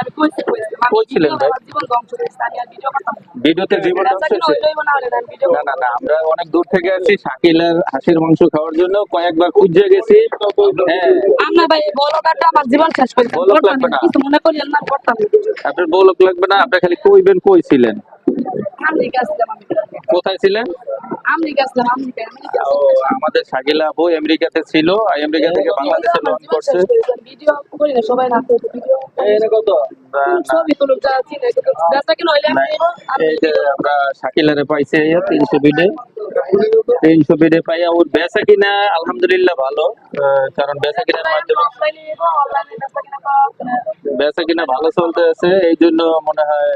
আমি কইছি কইছিলেন ভাই? জীবন ধ্বংস হয়েছে আমি আর ভিডিও করতাম না। ভিডিওতে জীবন ধ্বংস বেচা কিনা হয়েছে? হইলেই মনে হয় না আমি ভিডিও না না না, আমরা অনেক দূর থেকে আসছি শাকিলার হাসির মাংস খাওয়ার জন্য, কয়েকবার খুঁজে গেছি। হ্যাঁ, আমরা ভাই বলকাটা আমার জীবন শেষ করে বলক লাগবে না। কিছু মনে করিয়েন না করতাম না। আপনার বলক লাগবে না, আপনি খালি কইবেন কইছিলেন। আমেরিকা আসলাম আমি কোথায় ছিলেন? আমেরিকা আসলাম আমেরিকা ও, আমাদের শাকিলা আপু আমেরিকাতে ছিল, আমেরিকা থেকে বাংলাদেশে লঞ্চ করছে। ভিডিও করি না সবাই না ভিডিও ছবি তুলুক যা চিনে বেচা কিনা হইলে না, এই যে আমরা শাকিলারে পাইছে 300 বিডে, 300 বিডে পাইয়া ওর বেচা কিনা আলহামদুলিল্লাহ ভালো। কারণ বেচা কিনার মাধ্যমে বেচা কিনা ভালো চলতে আছে, এই জন্য মনে হয়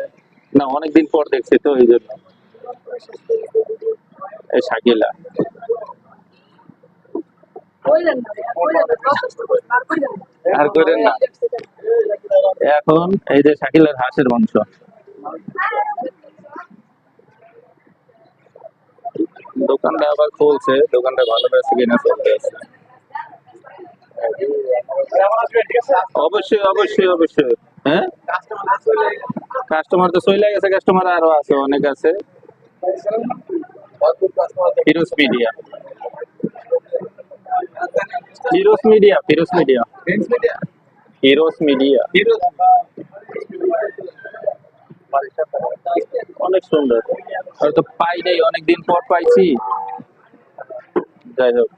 না, অনেকদিন পর দেখছি তো এই জন্য। এই শাকিলা আর করেন না। এখন এই যে শাকিলার হাঁসের মাংস, দোকানটা আবার খুলছে, দোকানটা ভালো বেচে কিনা চলতে আছে। অবশ্যই অবশ্যই অবশ্যই। হ্যাঁ, কাস্টমার তো চলে গেছে, কাস্টমার আরো আছে, অনেক আছে। Firoz media, Firoz media, Firoz media, Firoz media, অনেক সুন্দর। হয়তো পাই নাই, অনেকদিন পর পাইছি। যাই হোক,